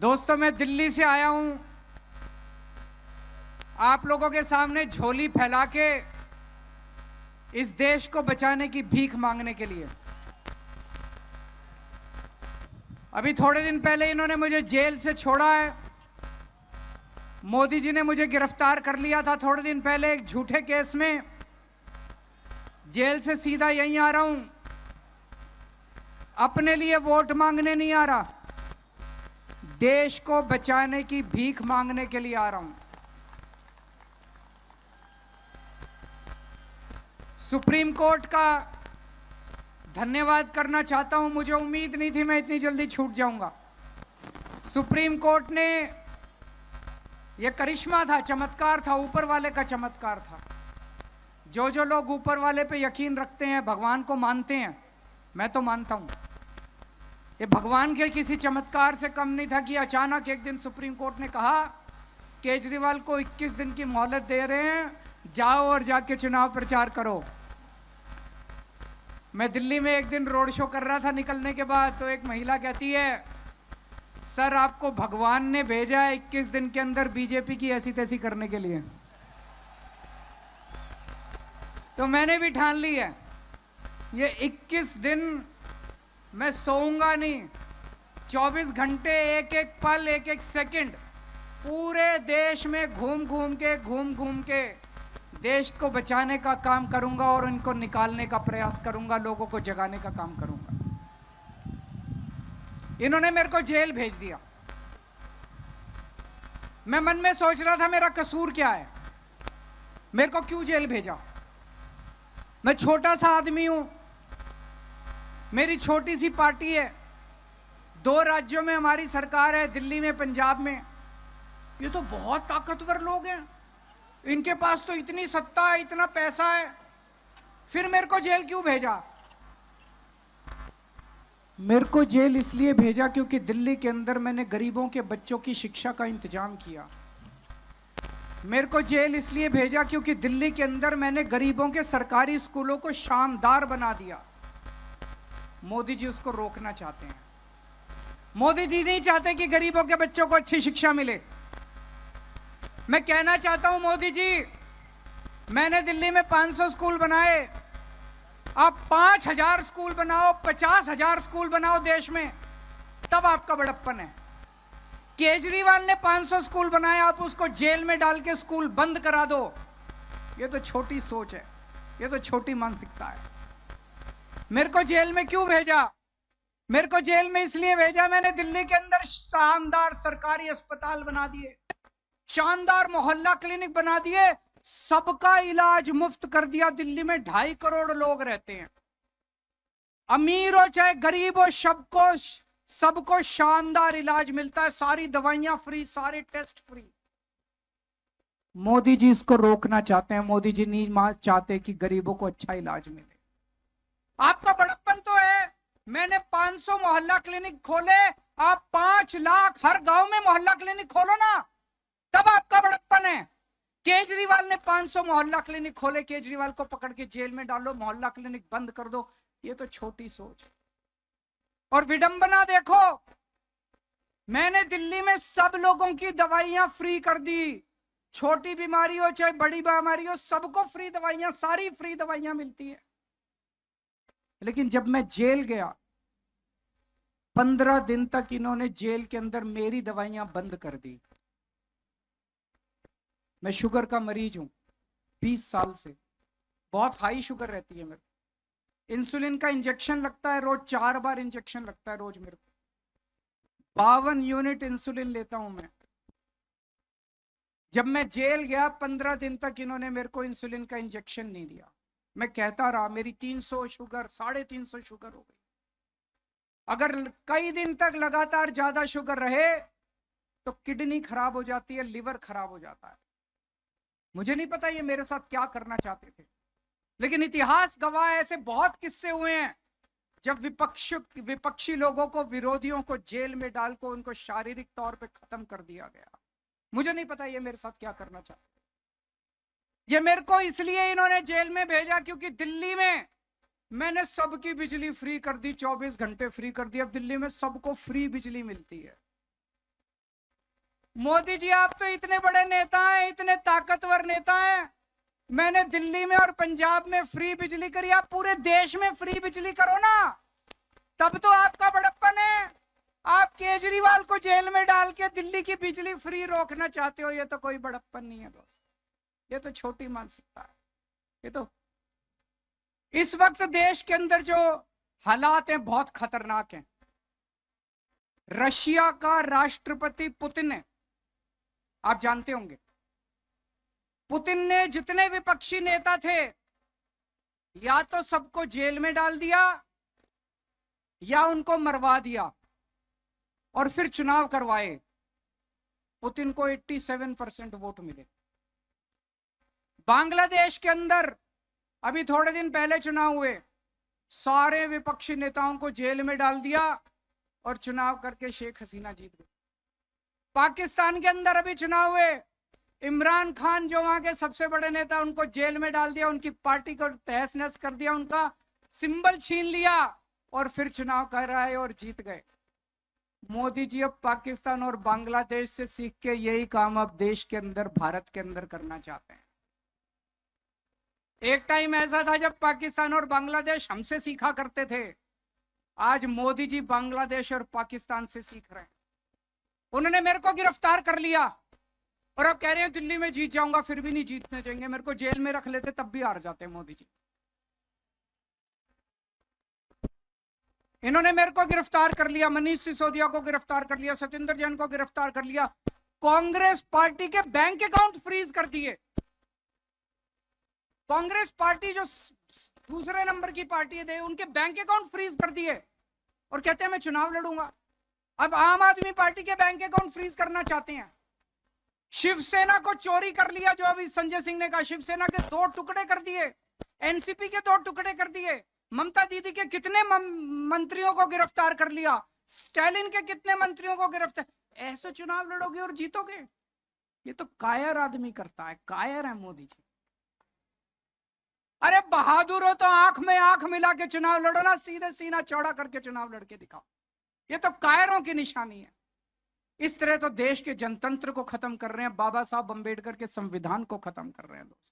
दोस्तों, मैं दिल्ली से आया हूं आप लोगों के सामने झोली फैला के इस देश को बचाने की भीख मांगने के लिए। अभी थोड़े दिन पहले इन्होंने मुझे जेल से छोड़ा है। मोदी जी ने मुझे गिरफ्तार कर लिया था थोड़े दिन पहले एक झूठे केस में। जेल से सीधा यहीं आ रहा हूं, अपने लिए वोट मांगने नहीं आ रहा, देश को बचाने की भीख मांगने के लिए आ रहा हूं। सुप्रीम कोर्ट का धन्यवाद करना चाहता हूं। मुझे उम्मीद नहीं थी मैं इतनी जल्दी छूट जाऊंगा। सुप्रीम कोर्ट ने, यह करिश्मा था, चमत्कार था, ऊपर वाले का चमत्कार था। जो लोग ऊपर वाले पे यकीन रखते हैं, भगवान को मानते हैं, मैं तो मानता हूं, ये भगवान के किसी चमत्कार से कम नहीं था कि अचानक एक दिन सुप्रीम कोर्ट ने कहा केजरीवाल को 21 दिन की मोहलत दे रहे हैं, जाओ और जाके चुनाव प्रचार करो। मैं दिल्ली में एक दिन रोड शो कर रहा था, निकलने के बाद तो एक महिला कहती है, सर आपको भगवान ने भेजा है 21 दिन के अंदर बीजेपी की ऐसी तैसी करने के लिए। तो मैंने भी ठान ली है, ये 21 दिन मैं सोऊंगा नहीं, 24 घंटे, एक एक पल, एक एक सेकंड पूरे देश में घूम घूम के देश को बचाने का काम करूंगा और इनको निकालने का प्रयास करूंगा, लोगों को जगाने का काम करूंगा। इन्होंने मेरे को जेल भेज दिया। मैं मन में सोच रहा था मेरा कसूर क्या है, मेरे को क्यों जेल भेजा। मैं छोटा सा आदमी हूं, मेरी छोटी सी पार्टी है, 2 राज्यों में हमारी सरकार है, दिल्ली में, पंजाब में। ये तो बहुत ताकतवर लोग हैं, इनके पास तो इतनी सत्ता है, इतना पैसा है, फिर मेरे को जेल क्यों भेजा। मेरे को जेल इसलिए भेजा क्योंकि दिल्ली के अंदर मैंने गरीबों के बच्चों की शिक्षा का इंतजाम किया। मेरे को जेल इसलिए भेजा क्योंकि दिल्ली के अंदर मैंने गरीबों के सरकारी स्कूलों को शानदार बना दिया। मोदी जी उसको रोकना चाहते हैं। मोदी जी नहीं चाहते कि गरीबों के बच्चों को अच्छी शिक्षा मिले। मैं कहना चाहता हूं मोदी जी, मैंने दिल्ली में 500 स्कूल बनाए, आप 5000 स्कूल बनाओ, 50,000 स्कूल बनाओ देश में, तब आपका बड़प्पन है। केजरीवाल ने 500 स्कूल बनाए, आप उसको जेल में डाल के स्कूल बंद करा दो। ये तो छोटी सोच है, ये तो छोटी मानसिकता है। मेरे को जेल में क्यों भेजा? मेरे को जेल में इसलिए भेजा, मैंने दिल्ली के अंदर शानदार सरकारी अस्पताल बना दिए, शानदार मोहल्ला क्लिनिक बना दिए, सबका इलाज मुफ्त कर दिया। दिल्ली में 2.5 करोड़ लोग रहते हैं, अमीर हो चाहे गरीब हो, सबको शानदार इलाज मिलता है, सारी दवाइयां फ्री, सारे टेस्ट फ्री। मोदी जी इसको रोकना चाहते हैं। मोदी जी नहीं चाहते कि गरीबों को अच्छा इलाज मिले। आपका बड़प्पन तो है, मैंने 500 मोहल्ला क्लिनिक खोले, आप 5 लाख हर गांव में मोहल्ला क्लिनिक खोलो ना, तब आपका बड़प्पन है। केजरीवाल ने 500 मोहल्ला क्लिनिक खोले, केजरीवाल को पकड़ के जेल में डालो, मोहल्ला क्लिनिक बंद कर दो। ये तो छोटी सोच है। और विडंबना देखो, मैंने दिल्ली में सब लोगों की दवाइयां फ्री कर दी, छोटी बीमारी हो चाहे बड़ी बीमारी हो, सबको फ्री दवाइयां, सारी फ्री दवाइयां मिलती है। लेकिन जब मैं जेल गया, 15 दिन तक इन्होंने जेल के अंदर मेरी दवाइयां बंद कर दी। मैं शुगर का मरीज हूं 20 साल से, बहुत हाई शुगर रहती है मेरे को। इंसुलिन का इंजेक्शन लगता है रोज, 4 बार इंजेक्शन लगता है रोज मेरे को। 52 यूनिट इंसुलिन लेता हूं मैं। जब मैं जेल गया, 15 दिन तक इन्होंने मेरे को इंसुलिन का इंजेक्शन नहीं दिया। मैं कहता रहा, मेरी 300 शुगर, 350 शुगर हो गई। अगर कई दिन तक लगातार ज्यादा शुगर रहे तो किडनी खराब हो जाती है, लिवर खराब हो जाता है। मुझे नहीं पता ये मेरे साथ क्या करना चाहते थे, लेकिन इतिहास गवाह है, ऐसे बहुत किस्से हुए हैं जब विपक्षी लोगों को, विरोधियों को जेल में डालकर उनको शारीरिक तौर पे खत्म कर दिया गया। मुझे नहीं पता ये मेरे साथ क्या करना चाहते। ये मेरे को इसलिए इन्होंने जेल में भेजा क्योंकि दिल्ली में मैंने सबकी बिजली फ्री कर दी, 24 घंटे फ्री कर दी। अब दिल्ली में सबको फ्री बिजली मिलती है। मोदी जी आप तो इतने बड़े नेता हैं, इतने ताकतवर नेता हैं। मैंने दिल्ली में और पंजाब में फ्री बिजली करी, आप पूरे देश में फ्री बिजली करो ना, तब तो आपका बड़प्पन है। आप केजरीवाल को जेल में डाल के दिल्ली की बिजली फ्री रोकना चाहते हो, ये तो कोई बड़प्पन नहीं है दोस्त, ये तो छोटी मानसिकता है। ये तो इस वक्त देश के अंदर जो हालात हैं बहुत खतरनाक हैं। रशिया का राष्ट्रपति पुतिन है, आप जानते होंगे। पुतिन ने जितने विपक्षी नेता थे या तो सबको जेल में डाल दिया या उनको मरवा दिया और फिर चुनाव करवाए। पुतिन को 87% वोट मिले। बांग्लादेश के अंदर अभी थोड़े दिन पहले चुनाव हुए, सारे विपक्षी नेताओं को जेल में डाल दिया और चुनाव करके शेख हसीना जीत गई। पाकिस्तान के अंदर अभी चुनाव हुए, इमरान खान जो वहां के सबसे बड़े नेता, उनको जेल में डाल दिया, उनकी पार्टी को तहस नहस कर दिया, उनका सिंबल छीन लिया और फिर चुनाव कराए और जीत गए। मोदी जी अब पाकिस्तान और बांग्लादेश से सीख के यही काम अब देश के अंदर, भारत के अंदर करना चाहते हैं। एक टाइम ऐसा था जब पाकिस्तान और बांग्लादेश हमसे सीखा करते थे, आज मोदी जी बांग्लादेश और पाकिस्तान से सीख रहे हैं। उन्होंने मेरे को गिरफ्तार कर लिया और अब कह रहे हैं दिल्ली में जीत जाऊंगा, फिर भी नहीं जीतने देंगे। मेरे को जेल में रख लेते तब भी हार जाते मोदी जी। इन्होंने मेरे को गिरफ्तार कर लिया, मनीष सिसोदिया को गिरफ्तार कर लिया, सत्येंद्र जैन को गिरफ्तार कर लिया, कांग्रेस पार्टी के बैंक अकाउंट फ्रीज कर दिए। कांग्रेस पार्टी जो दूसरे नंबर की पार्टी है, उनके बैंक अकाउंट फ्रीज कर दिए और कहते हैं मैं चुनाव लड़ूंगा। अब आम आदमी पार्टी के बैंक अकाउंट फ्रीज करना चाहते हैं। शिवसेना को चोरी कर लिया, जो अभी संजय सिंह ने कहा, शिवसेना के 2 टुकड़े कर दिए, एनसीपी के 2 टुकड़े कर दिए, ममता दीदी के कितने मंत्रियों को गिरफ्तार कर लिया, स्टालिन के कितने मंत्रियों को गिरफ्तार। ऐसे चुनाव लड़ोगे और जीतोगे? ये तो कायर आदमी करता है, कायर है मोदी जी। अरे बहादुर हो तो आंख में आंख मिला के चुनाव लड़ो ना, सीधे सीना चौड़ा करके चुनाव लड़के दिखाओ। ये तो कायरों की निशानी है। इस तरह तो देश के जनतंत्र को खत्म कर रहे हैं, बाबा साहब अंबेडकर के संविधान को खत्म कर रहे हैं दोस्त।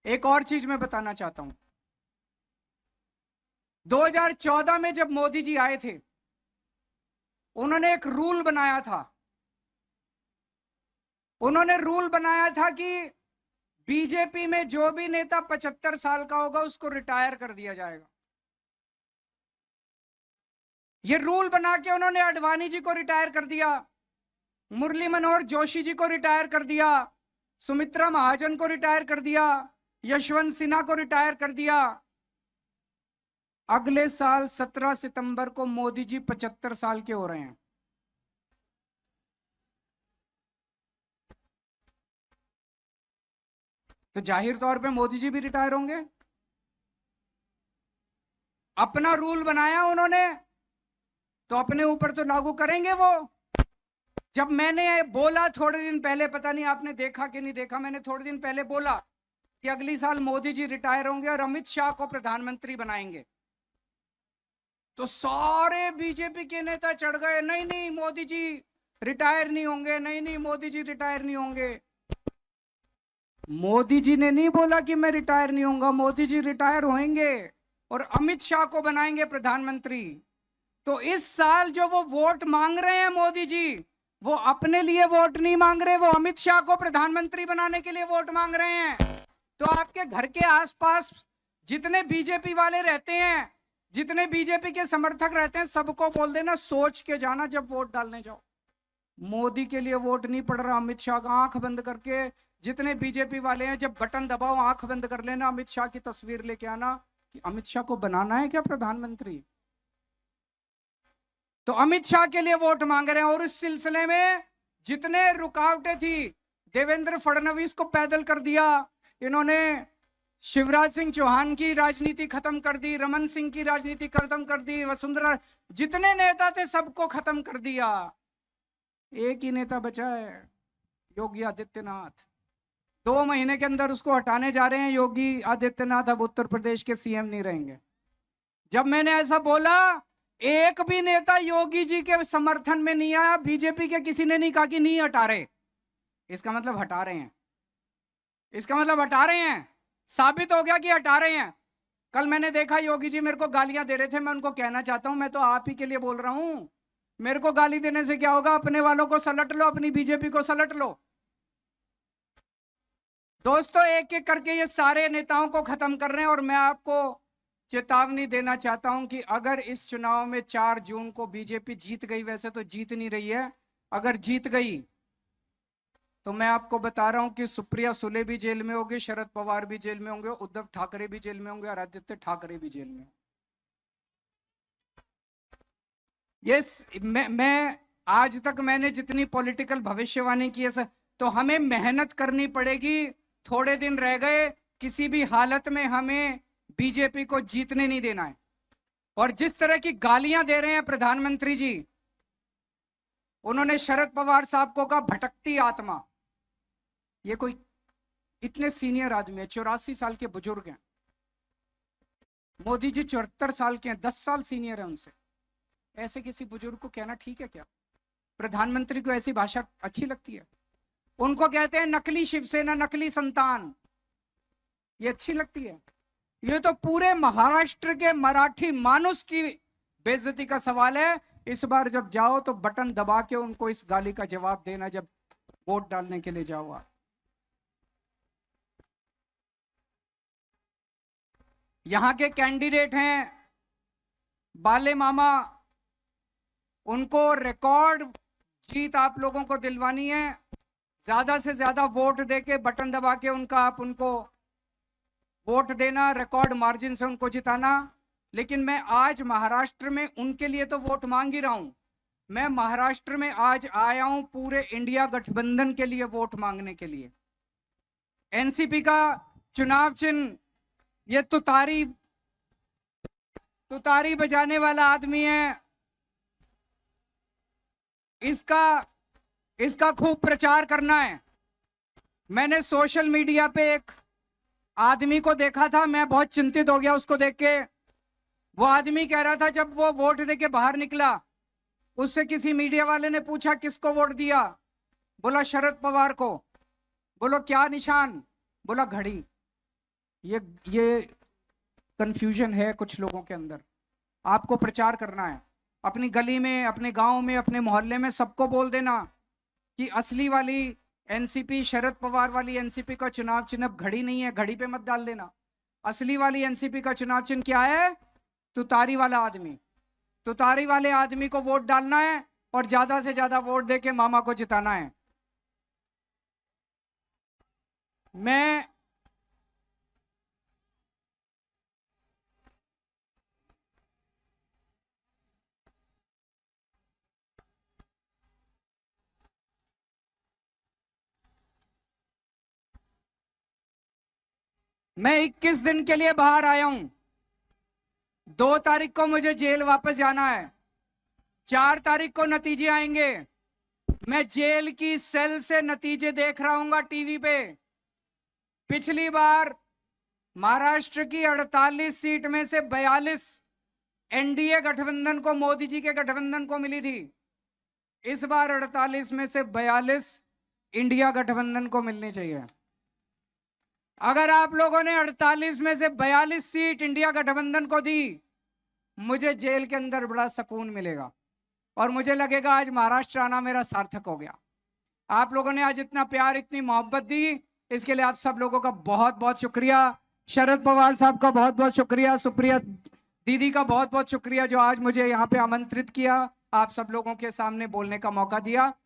एक और चीज मैं बताना चाहता हूं, 2014 में जब मोदी जी आए थे, उन्होंने एक रूल बनाया था। उन्होंने रूल बनाया था कि बीजेपी में जो भी नेता 75 साल का होगा उसको रिटायर कर दिया जाएगा। ये रूल बना के उन्होंने आडवाणी जी को रिटायर कर दिया, मुरली मनोहर जोशी जी को रिटायर कर दिया, सुमित्रा महाजन को रिटायर कर दिया, यशवंत सिन्हा को रिटायर कर दिया। अगले साल 17 सितंबर को मोदी जी 75 साल के हो रहे हैं। तो जाहिर तौर पे मोदी जी भी रिटायर होंगे। अपना रूल बनाया उन्होंने तो अपने ऊपर तो लागू करेंगे वो। जब मैंने बोला थोड़े दिन पहले, पता नहीं आपने देखा कि नहीं देखा, मैंने थोड़े दिन पहले बोला कि अगली साल मोदी जी रिटायर होंगे और अमित शाह को प्रधानमंत्री बनाएंगे, तो सारे बीजेपी के नेता चढ़ गए, नहीं नहीं मोदी जी रिटायर नहीं होंगे, नहीं नहीं मोदी जी रिटायर नहीं होंगे। मोदी जी ने नहीं बोला कि मैं रिटायर नहीं होऊंगा, मोदी जी रिटायर होंगे और अमित शाह को बनाएंगे प्रधानमंत्री। तो इस साल जो वो वोट मांग रहे हैं मोदी जी, वो अपने लिए वोट नहीं मांग रहे, वो अमित शाह को प्रधानमंत्री बनाने के लिए वोट मांग रहे हैं। तो आपके घर के आसपास जितने बीजेपी वाले रहते हैं, जितने बीजेपी के समर्थक रहते हैं, सबको बोल देना सोच के जाना जब वोट डालने जाओ। मोदी के लिए वोट नहीं पड़ रहा, अमित शाह का। आंख बंद करके जितने बीजेपी वाले हैं, जब बटन दबाओ आंख बंद कर लेना, अमित शाह की तस्वीर लेके आना कि अमित शाह को बनाना है क्या प्रधानमंत्री। तो अमित शाह के लिए वोट मांग रहे हैं। और इस सिलसिले में जितने रुकावटें थी, देवेंद्र फडणवीस को पैदल कर दिया इन्होंने, शिवराज सिंह चौहान की राजनीति खत्म कर दी, रमन सिंह की राजनीति खत्म कर दी, वसुंधरा, जितने नेता थे सबको खत्म कर दिया। एक ही नेता बचा है, योगी आदित्यनाथ। 2 महीने के अंदर उसको हटाने जा रहे हैं। योगी आदित्यनाथ अब उत्तर प्रदेश के सीएम नहीं रहेंगे। जब मैंने ऐसा बोला, एक भी नेता योगी जी के समर्थन में नहीं आया, बीजेपी के किसी ने नहीं कहा कि नहीं हटा रहे। इसका मतलब हटा रहे हैं, इसका मतलब हटा रहे हैं, साबित हो गया कि हटा रहे हैं। कल मैंने देखा योगी जी मेरे को गालियां दे रहे थे, मैं उनको कहना चाहता हूं, मैं तो आप ही के लिए बोल रहा हूं, मेरे को गाली देने से क्या होगा, अपने वालों को सलट लो, अपनी बीजेपी को सलट लो। दोस्तों, एक एक करके ये सारे नेताओं को खत्म कर रहे हैं। और मैं आपको चेतावनी देना चाहता हूं कि अगर इस चुनाव में 4 जून को बीजेपी जीत गई, वैसे तो जीत नहीं रही है, अगर जीत गई तो मैं आपको बता रहा हूं कि सुप्रिया सुले भी जेल में होगी, शरद पवार भी जेल में होंगे, उद्धव ठाकरे भी जेल में होंगे और आदित्य ठाकरे भी जेल में। यस, मैं आज तक मैंने जितनी पॉलिटिकल भविष्यवाणी की है सर, तो हमें मेहनत करनी पड़ेगी। थोड़े दिन रह गए, किसी भी हालत में हमें बीजेपी को जीतने नहीं देना है। और जिस तरह की गालियां दे रहे हैं प्रधानमंत्री जी, उन्होंने शरद पवार साहब को कहा भटकती आत्मा। ये कोई इतने सीनियर आदमी है, 84 साल के बुजुर्ग हैं। मोदी जी 74 साल के हैं, 10 साल सीनियर है उनसे। ऐसे किसी बुजुर्ग को कहना ठीक है क्या? प्रधानमंत्री को ऐसी भाषा अच्छी लगती है? उनको कहते हैं नकली शिवसेना, नकली संतान, ये अच्छी लगती है? ये तो पूरे महाराष्ट्र के मराठी मानुस की बेइज्जती का सवाल है। इस बार जब जाओ तो बटन दबा के उनको इस गाली का जवाब देना, जब वोट डालने के लिए जाओ आप। यहां के कैंडिडेट हैं बाले मामा, उनको रिकॉर्ड जीत आप लोगों को दिलवानी है। ज्यादा से ज्यादा वोट देके बटन दबा के आप उनको वोट देना, रिकॉर्ड मार्जिन से उनको जिताना। लेकिन मैं आज महाराष्ट्र में उनके लिए तो वोट मांग ही रहा हूं। मैं महाराष्ट्र में आज आया हूं पूरे इंडिया गठबंधन के लिए वोट मांगने के लिए। एनसीपी का चुनाव चिन्ह ये तुतारी बजाने वाला आदमी है, इसका खूब प्रचार करना है। मैंने सोशल मीडिया पे एक आदमी को देखा था, मैं बहुत चिंतित हो गया उसको देख के। वो आदमी कह रहा था, जब वो वोट देके बाहर निकला, उससे किसी मीडिया वाले ने पूछा किसको वोट दिया, बोला शरद पवार को। बोलो क्या निशान? बोला घड़ी। ये कंफ्यूजन है कुछ लोगों के अंदर। आपको प्रचार करना है अपनी गली में, अपने गांव में, अपने मोहल्ले में, सबको बोल देना कि असली वाली एनसीपी, शरद पवार वाली एनसीपी का चुनाव चिन्ह घड़ी नहीं है, घड़ी पे मत डाल देना। असली वाली एनसीपी का चुनाव चिन्ह क्या है? तुतारी वाला आदमी। तुतारी वाले आदमी को वोट डालना है और ज्यादा से ज्यादा वोट देके मामा को जिताना है। मैं 21 दिन के लिए बाहर आया हूं। 2 तारीख को मुझे जेल वापस जाना है, 4 तारीख को नतीजे आएंगे। मैं जेल की सेल से नतीजे देख रहा हूंगा टीवी पे। पिछली बार महाराष्ट्र की 48 सीट में से 42 एनडीए गठबंधन को, मोदी जी के गठबंधन को मिली थी। इस बार 48 में से 42 इंडिया गठबंधन को मिलनी चाहिए। अगर आप लोगों ने 48 में से 42 सीट इंडिया गठबंधन को दी, मुझे जेल के अंदर बड़ा सुकून मिलेगा और मुझे लगेगा आज महाराष्ट्र आना मेरा सार्थक हो गया। आप लोगों ने आज इतना प्यार, इतनी मोहब्बत दी, इसके लिए आप सब लोगों का बहुत बहुत शुक्रिया। शरद पवार साहब का बहुत बहुत शुक्रिया, सुप्रिया दीदी का बहुत बहुत शुक्रिया जो आज मुझे यहाँ पे आमंत्रित किया, आप सब लोगों के सामने बोलने का मौका दिया।